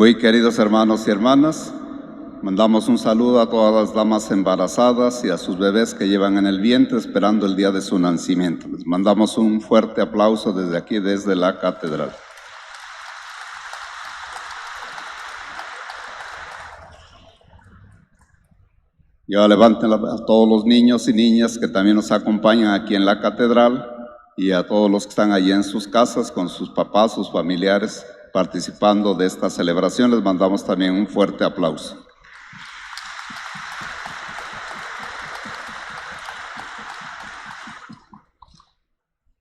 Muy queridos hermanos y hermanas, mandamos un saludo a todas las damas embarazadas y a sus bebés que llevan en el vientre esperando el día de su nacimiento. Les mandamos un fuerte aplauso desde aquí, desde la catedral. Y ahora levanten a todos los niños y niñas que también nos acompañan aquí en la catedral y a todos los que están allí en sus casas con sus papás, sus familiares, participando de esta celebración. Les mandamos también un fuerte aplauso.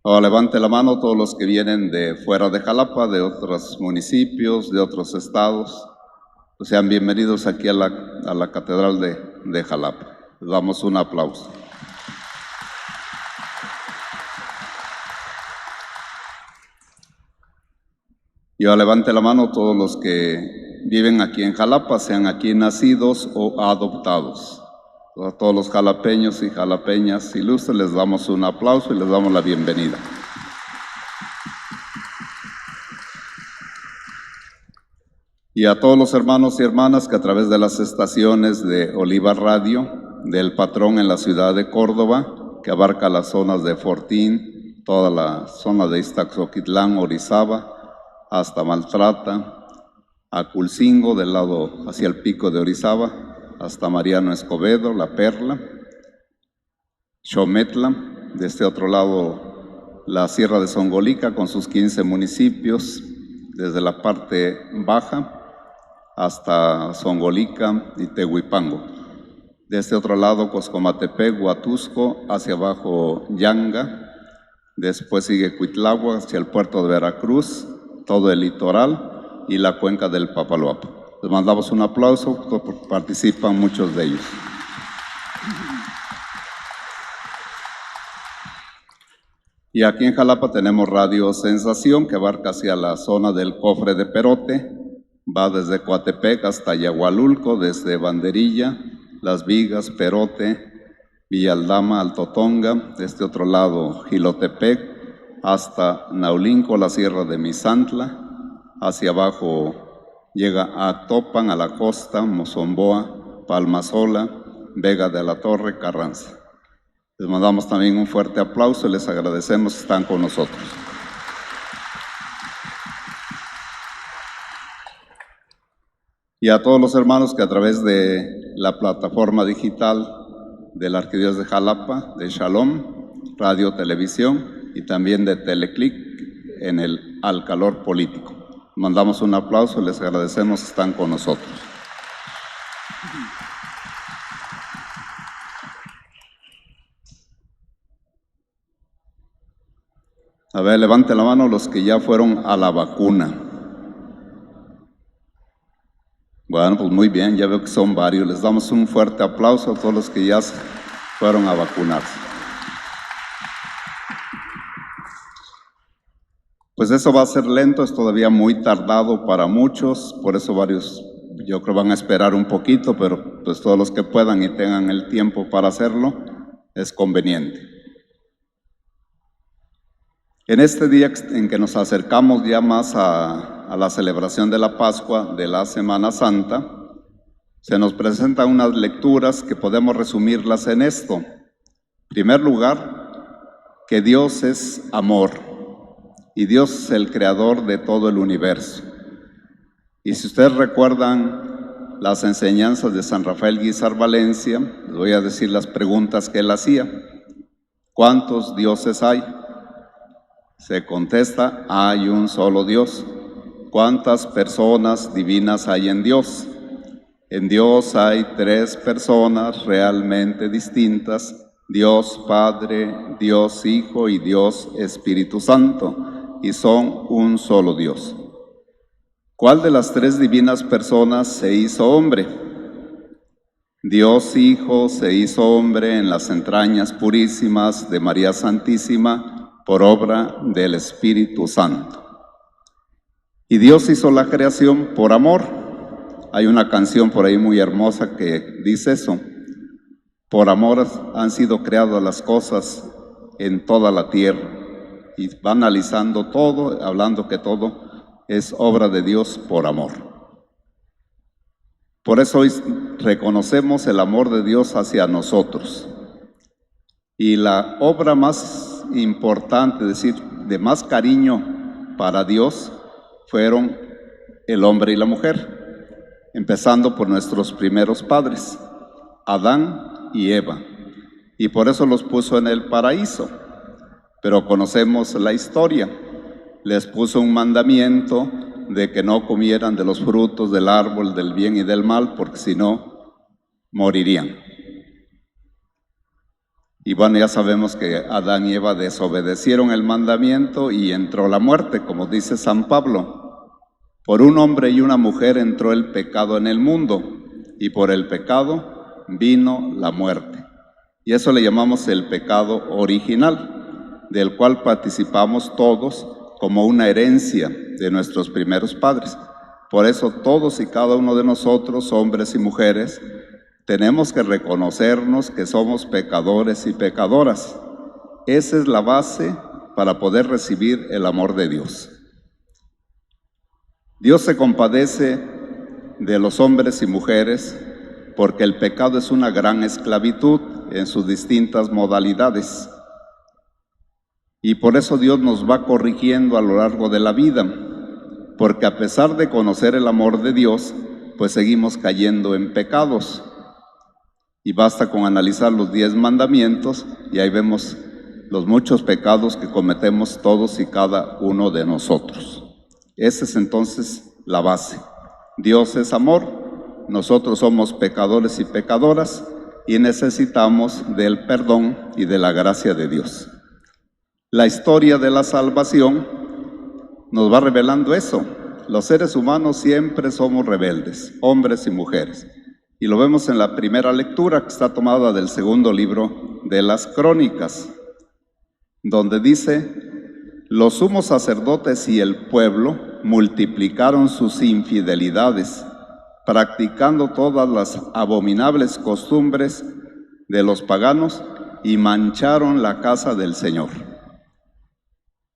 Ahora levante la mano todos los que vienen de fuera de Jalapa, de otros municipios, de otros estados. Sean bienvenidos aquí a la Catedral de Jalapa. Les damos un aplauso. Y ahora levante la mano todos los que viven aquí en Jalapa, sean aquí nacidos o adoptados. A todos los jalapeños y jalapeñas ilustres les damos un aplauso y les damos la bienvenida. Y a todos los hermanos y hermanas que a través de las estaciones de Oliva Radio, del Patrón en la ciudad de Córdoba, que abarca las zonas de Fortín, toda la zona de Iztaxoquitlán, Orizaba, hasta Maltrata, Aculcingo, del lado hacia el pico de Orizaba, hasta Mariano Escobedo, La Perla, Xometla, de este otro lado la Sierra de Zongolica con sus 15 municipios, desde la parte baja hasta Zongolica y Tehuipango. De este otro lado Coscomatepec, Huatusco, hacia abajo Yanga, después sigue Cuitlagua hacia el puerto de Veracruz, todo el litoral y la cuenca del Papaloapan. Les mandamos un aplauso, participan muchos de ellos. Y aquí en Jalapa tenemos Radio Sensación, que abarca hacia la zona del Cofre de Perote, va desde Coatepec hasta Yagualulco, desde Banderilla, Las Vigas, Perote, Villaldama, Altotonga, de este otro lado Jilotepec, hasta Naulinco, la Sierra de Misantla, hacia abajo llega a Topan, a la costa, Mozomboa, Palmasola, Vega de la Torre, Carranza. Les mandamos también un fuerte aplauso y les agradecemos que están con nosotros. Y a todos los hermanos que a través de la plataforma digital de la Arquidiócesis de Jalapa, de Shalom, Radio, Televisión y también de Teleclic en el Al Calor Político. Mandamos un aplauso y les agradecemos que están con nosotros. A ver, levante la mano los que ya fueron a la vacuna. Bueno, pues muy bien, ya veo que son varios. Les damos un fuerte aplauso a todos los que ya fueron a vacunarse. Pues eso va a ser lento, es todavía muy tardado para muchos, por eso varios yo creo van a esperar un poquito, pero pues todos los que puedan y tengan el tiempo para hacerlo, es conveniente. En este día en que nos acercamos ya más a la celebración de la Pascua, de la Semana Santa, se nos presentan unas lecturas que podemos resumirlas en esto. En primer lugar, que Dios es amor. Y Dios es el creador de todo el universo. Y si ustedes recuerdan las enseñanzas de San Rafael Guízar Valencia, les voy a decir las preguntas que él hacía. ¿Cuántos dioses hay? Se contesta, hay un solo Dios. ¿Cuántas personas divinas hay en Dios? En Dios hay 3 personas realmente distintas, Dios Padre, Dios Hijo y Dios Espíritu Santo. Y son un solo Dios. ¿Cuál de las 3 divinas personas se hizo hombre? Dios Hijo se hizo hombre en las entrañas purísimas de María Santísima por obra del Espíritu Santo. Y Dios hizo la creación por amor. Hay una canción por ahí muy hermosa que dice eso. Por amor han sido creadas las cosas en toda la tierra. Y va analizando todo, hablando que todo es obra de Dios por amor. Por eso hoy reconocemos el amor de Dios hacia nosotros. Y la obra más importante, es decir, de más cariño para Dios, fueron el hombre y la mujer, empezando por nuestros primeros padres, Adán y Eva. Y por eso los puso en el paraíso. Pero conocemos la historia. Les puso un mandamiento de que no comieran de los frutos del árbol del bien y del mal, porque si no, morirían. Y bueno, ya sabemos que Adán y Eva desobedecieron el mandamiento y entró la muerte, como dice San Pablo. Por un hombre y una mujer entró el pecado en el mundo, y por el pecado vino la muerte. Y eso le llamamos el pecado original, del cual participamos todos como una herencia de nuestros primeros padres. Por eso todos y cada uno de nosotros, hombres y mujeres, tenemos que reconocernos que somos pecadores y pecadoras. Esa es la base para poder recibir el amor de Dios. Dios se compadece de los hombres y mujeres porque el pecado es una gran esclavitud en sus distintas modalidades. Y por eso Dios nos va corrigiendo a lo largo de la vida, porque a pesar de conocer el amor de Dios, pues seguimos cayendo en pecados. Y basta con analizar los 10 mandamientos y ahí vemos los muchos pecados que cometemos todos y cada uno de nosotros. Esa es entonces la base. Dios es amor, nosotros somos pecadores y pecadoras y necesitamos del perdón y de la gracia de Dios. La historia de la salvación nos va revelando eso. Los seres humanos siempre somos rebeldes, hombres y mujeres. Y lo vemos en la primera lectura, que está tomada del segundo libro de las Crónicas, donde dice: los sumos sacerdotes y el pueblo multiplicaron sus infidelidades, practicando todas las abominables costumbres de los paganos y mancharon la casa del Señor.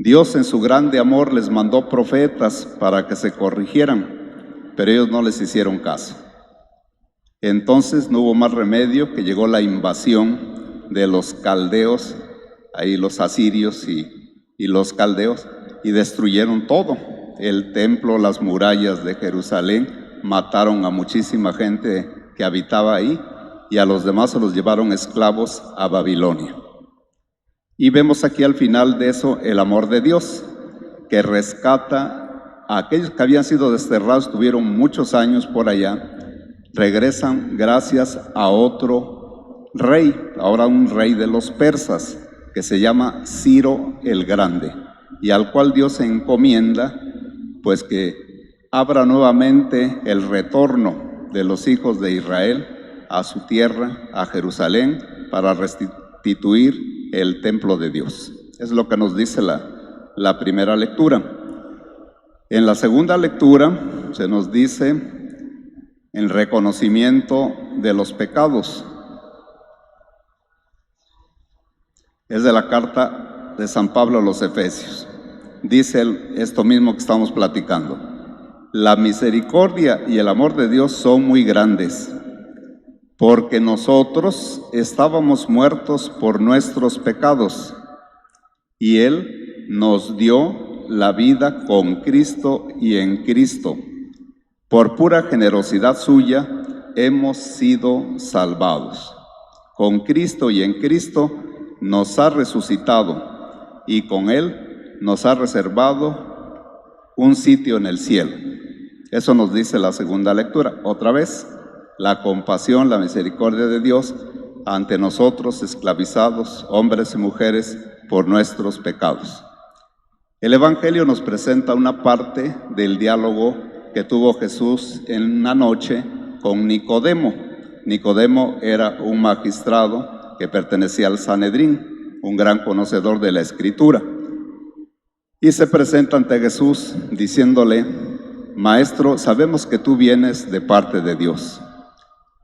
Dios en su grande amor les mandó profetas para que se corrigieran, pero ellos no les hicieron caso. Entonces no hubo más remedio que llegó la invasión de los caldeos, ahí los asirios y los caldeos, y destruyeron todo, el templo, las murallas de Jerusalén, mataron a muchísima gente que habitaba ahí y a los demás se los llevaron esclavos a Babilonia. Y vemos aquí al final de eso el amor de Dios, que rescata a aquellos que habían sido desterrados, tuvieron muchos años por allá, regresan gracias a otro rey, ahora un rey de los persas, que se llama Ciro el Grande, y al cual Dios se encomienda, pues que abra nuevamente el retorno de los hijos de Israel a su tierra, a Jerusalén, para restituir el templo de Dios. Es lo que nos dice la primera lectura. En la segunda lectura se nos dice el reconocimiento de los pecados. Es de la carta de San Pablo a los Efesios. Dice esto mismo que estamos platicando: la misericordia y el amor de Dios son muy grandes, porque nosotros estábamos muertos por nuestros pecados, y Él nos dio la vida con Cristo y en Cristo. Por pura generosidad suya hemos sido salvados. Con Cristo y en Cristo nos ha resucitado, y con Él nos ha reservado un sitio en el cielo. Eso nos dice la segunda lectura. Otra vez, la compasión, la misericordia de Dios ante nosotros esclavizados, hombres y mujeres, por nuestros pecados. El Evangelio nos presenta una parte del diálogo que tuvo Jesús en una noche con Nicodemo. Nicodemo era un magistrado que pertenecía al Sanedrín, un gran conocedor de la Escritura. Y se presenta ante Jesús diciéndole: Maestro, sabemos que tú vienes de parte de Dios,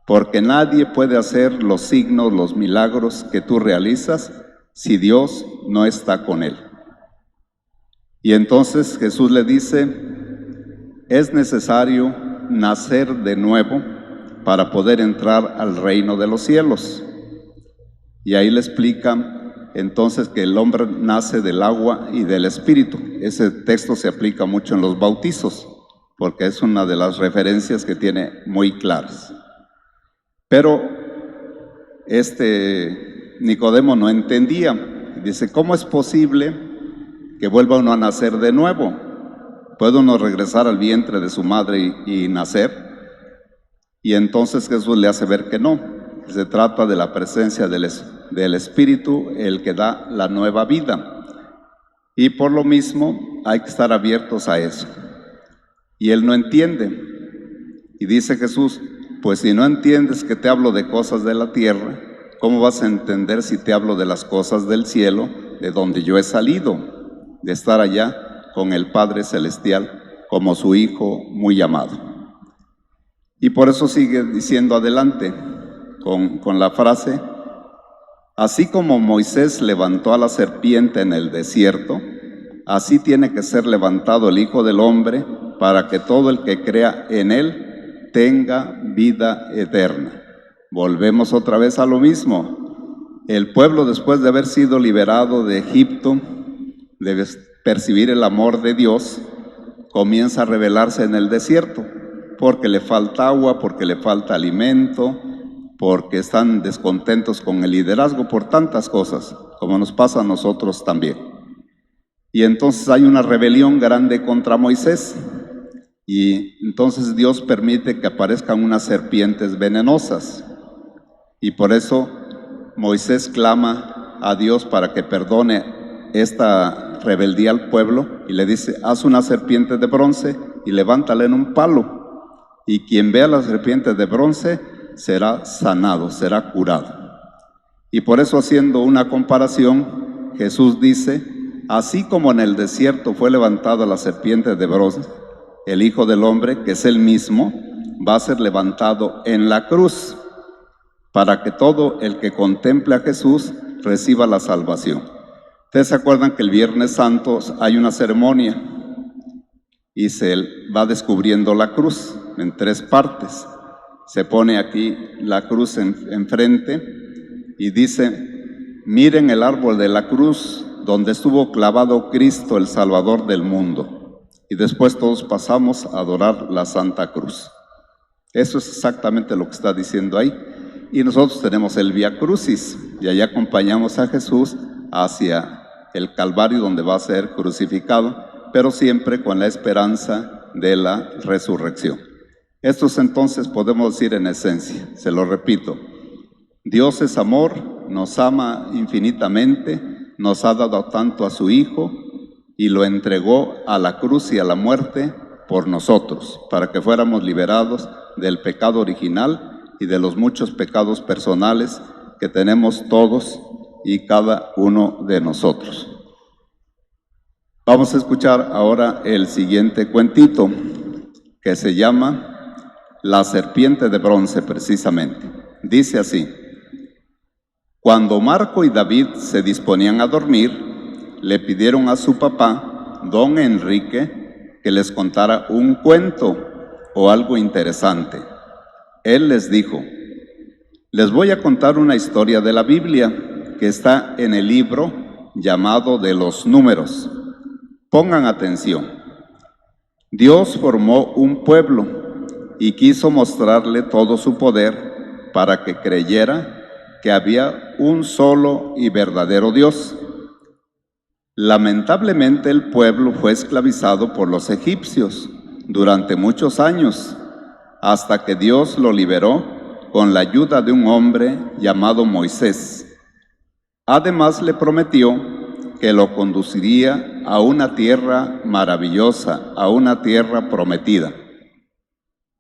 porque nadie puede hacer los signos, los milagros que tú realizas si Dios no está con él. Y entonces Jesús le dice: es necesario nacer de nuevo para poder entrar al reino de los cielos. Y ahí le explica entonces que el hombre nace del agua y del espíritu. Ese texto se aplica mucho en los bautizos, porque es una de las referencias que tiene muy claras. Pero Nicodemo no entendía. Dice, ¿cómo es posible que vuelva uno a nacer de nuevo? ¿Puede uno regresar al vientre de su madre y nacer? Y entonces Jesús le hace ver que no. Se trata de la presencia del Espíritu, el que da la nueva vida. Y por lo mismo hay que estar abiertos a eso. Y él no entiende. Y dice Jesús, pues si no entiendes que te hablo de cosas de la tierra, ¿cómo vas a entender si te hablo de las cosas del cielo, de donde yo he salido, de estar allá con el Padre Celestial como su Hijo muy amado? Y por eso sigue diciendo adelante con la frase, así como Moisés levantó a la serpiente en el desierto, así tiene que ser levantado el Hijo del Hombre para que todo el que crea en él tenga vida eterna. Volvemos otra vez a lo mismo. El pueblo, después de haber sido liberado de Egipto, de percibir el amor de Dios, comienza a rebelarse en el desierto, porque le falta agua, porque le falta alimento, porque están descontentos con el liderazgo, por tantas cosas, como nos pasa a nosotros también. Y entonces hay una rebelión grande contra Moisés, y entonces Dios permite que aparezcan unas serpientes venenosas, y por eso Moisés clama a Dios para que perdone esta rebeldía al pueblo, y le dice, haz una serpiente de bronce y levántala en un palo, y quien vea la serpiente de bronce será sanado, será curado. Y por eso, haciendo una comparación, Jesús dice, así como en el desierto fue levantada la serpiente de bronce, el Hijo del Hombre, que es el mismo, va a ser levantado en la cruz, para que todo el que contemple a Jesús reciba la salvación. Ustedes se acuerdan que el Viernes Santo hay una ceremonia y se va descubriendo la cruz en 3 partes. Se pone aquí la cruz enfrente y dice, miren el árbol de la cruz donde estuvo clavado Cristo, el Salvador del mundo. Y después todos pasamos a adorar la Santa Cruz. Eso es exactamente lo que está diciendo ahí. Y nosotros tenemos el Vía Crucis, y allá acompañamos a Jesús hacia el Calvario, donde va a ser crucificado, pero siempre con la esperanza de la resurrección. Estos entonces podemos decir en esencia, se lo repito, Dios es amor, nos ama infinitamente, nos ha dado tanto a su Hijo y lo entregó a la cruz y a la muerte por nosotros, para que fuéramos liberados del pecado original y de los muchos pecados personales que tenemos todos y cada uno de nosotros. Vamos a escuchar ahora el siguiente cuentito, que se llama La serpiente de bronce, precisamente. Dice así: cuando Marco y David se disponían a dormir, le pidieron a su papá, don Enrique, que les contara un cuento o algo interesante. Él les dijo, les voy a contar una historia de la Biblia que está en el libro llamado de los Números. Pongan atención. Dios formó un pueblo y quiso mostrarle todo su poder para que creyera que había un solo y verdadero Dios. Lamentablemente el pueblo fue esclavizado por los egipcios durante muchos años, hasta que Dios lo liberó con la ayuda de un hombre llamado Moisés. Además le prometió que lo conduciría a una tierra maravillosa, a una tierra prometida.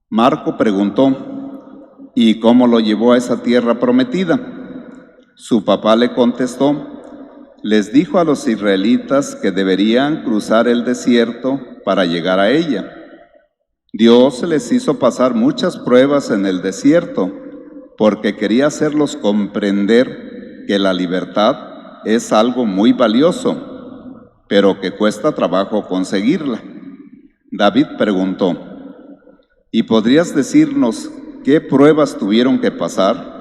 Marco preguntó, ¿y cómo lo llevó a esa tierra prometida? Su papá le contestó, les dijo a los israelitas que deberían cruzar el desierto para llegar a ella. Dios les hizo pasar muchas pruebas en el desierto porque quería hacerlos comprender que la libertad es algo muy valioso, pero que cuesta trabajo conseguirla. David preguntó, ¿y podrías decirnos qué pruebas tuvieron que pasar?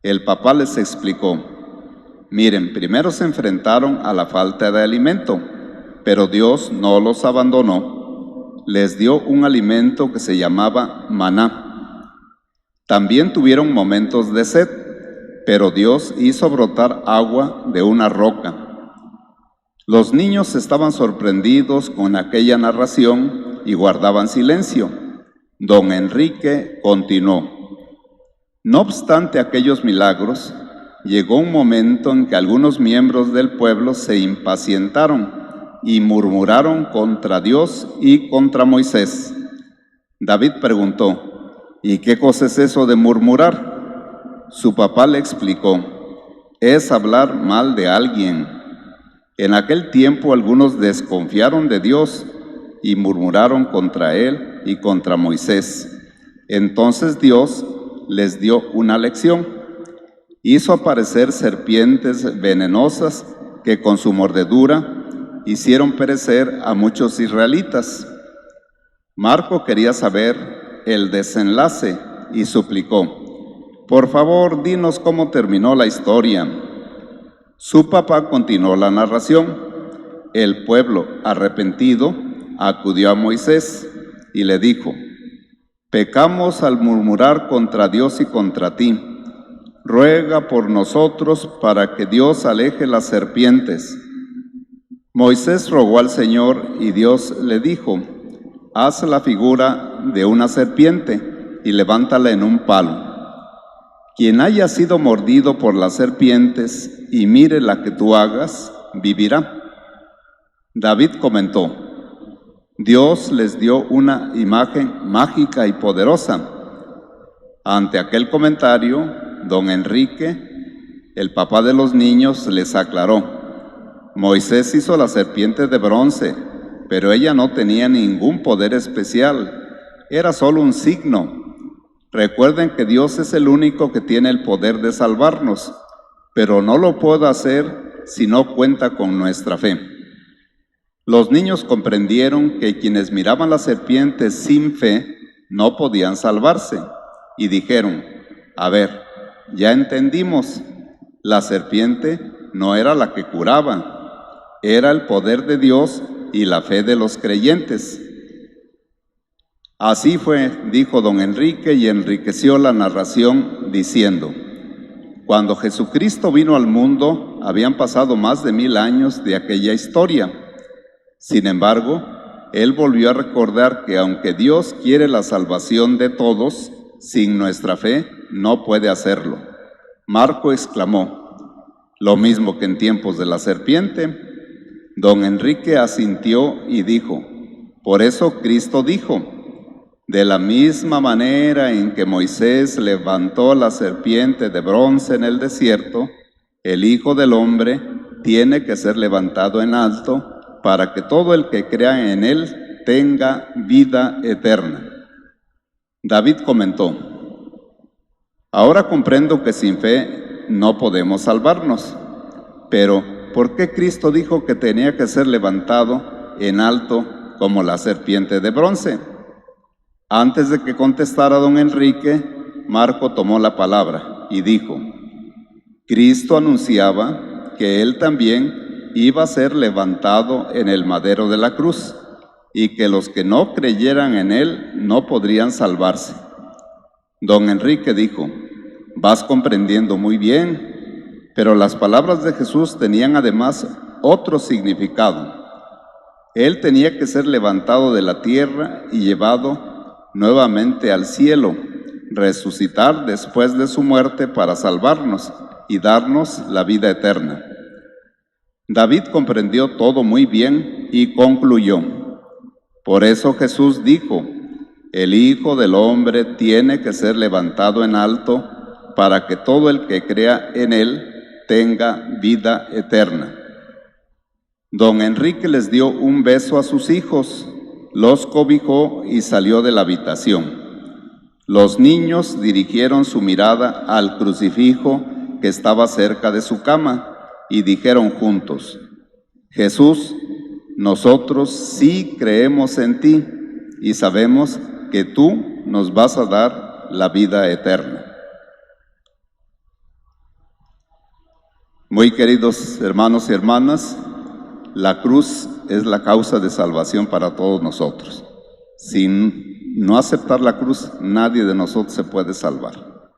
El papá les explicó: miren, primero se enfrentaron a la falta de alimento, pero Dios no los abandonó. Les dio un alimento que se llamaba maná. También tuvieron momentos de sed, pero Dios hizo brotar agua de una roca. Los niños estaban sorprendidos con aquella narración y guardaban silencio. Don Enrique continuó: no obstante aquellos milagros, llegó un momento en que algunos miembros del pueblo se impacientaron y murmuraron contra Dios y contra Moisés. David preguntó: ¿y qué cosa es eso de murmurar? Su papá le explicó: es hablar mal de alguien. En aquel tiempo algunos desconfiaron de Dios y murmuraron contra él y contra Moisés. Entonces Dios les dio una lección. Hizo aparecer serpientes venenosas que con su mordedura hicieron perecer a muchos israelitas. Marco quería saber el desenlace y suplicó: por favor, dinos cómo terminó la historia. Su papá continuó la narración. El pueblo, arrepentido, acudió a Moisés y le dijo: pecamos al murmurar contra Dios y contra ti. Ruega por nosotros para que Dios aleje las serpientes. Moisés rogó al Señor y Dios le dijo: haz la figura de una serpiente y levántala en un palo. Quien haya sido mordido por las serpientes y mire la que tú hagas, vivirá. David comentó: Dios les dio una imagen mágica y poderosa. Ante aquel comentario, don Enrique, el papá de los niños, les aclaró: Moisés hizo la serpiente de bronce, pero ella no tenía ningún poder especial, era solo un signo. Recuerden que Dios es el único que tiene el poder de salvarnos, pero no lo puede hacer si no cuenta con nuestra fe. Los niños comprendieron que quienes miraban las serpientes sin fe no podían salvarse y dijeron: a ver, ya entendimos, la serpiente no era la que curaba, era el poder de Dios y la fe de los creyentes. Así fue, dijo don Enrique, y enriqueció la narración diciendo: cuando Jesucristo vino al mundo, habían pasado más de 1000 años de aquella historia. Sin embargo, él volvió a recordar que aunque Dios quiere la salvación de todos, sin nuestra fe no puede hacerlo. Marco exclamó: lo mismo que en tiempos de la serpiente. Don Enrique asintió y dijo: por eso Cristo dijo: de la misma manera en que Moisés levantó la serpiente de bronce en el desierto, el Hijo del Hombre tiene que ser levantado en alto para que todo el que crea en él tenga vida eterna. David comentó: ahora comprendo que sin fe no podemos salvarnos, pero ¿por qué Cristo dijo que tenía que ser levantado en alto como la serpiente de bronce? Antes de que contestara don Enrique, Marco tomó la palabra y dijo: Cristo anunciaba que él también iba a ser levantado en el madero de la cruz y que los que no creyeran en él no podrían salvarse. Don Enrique dijo: vas comprendiendo muy bien, pero las palabras de Jesús tenían además otro significado. Él tenía que ser levantado de la tierra y llevado nuevamente al cielo, resucitar después de su muerte para salvarnos y darnos la vida eterna. David comprendió todo muy bien y concluyó: por eso Jesús dijo: el Hijo del Hombre tiene que ser levantado en alto para que todo el que crea en él tenga vida eterna. Don Enrique les dio un beso a sus hijos, los cobijó y salió de la habitación. Los niños dirigieron su mirada al crucifijo que estaba cerca de su cama y dijeron juntos: Jesús, nosotros sí creemos en ti y sabemos que tú nos vas a dar la vida eterna. Muy queridos hermanos y hermanas, la cruz es la causa de salvación para todos nosotros. Sin no aceptar la cruz, nadie de nosotros se puede salvar.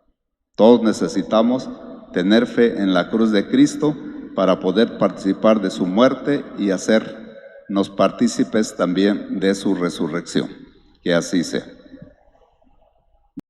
Todos necesitamos tener fe en la cruz de Cristo para poder participar de su muerte y hacernos partícipes también de su resurrección. Que así sea.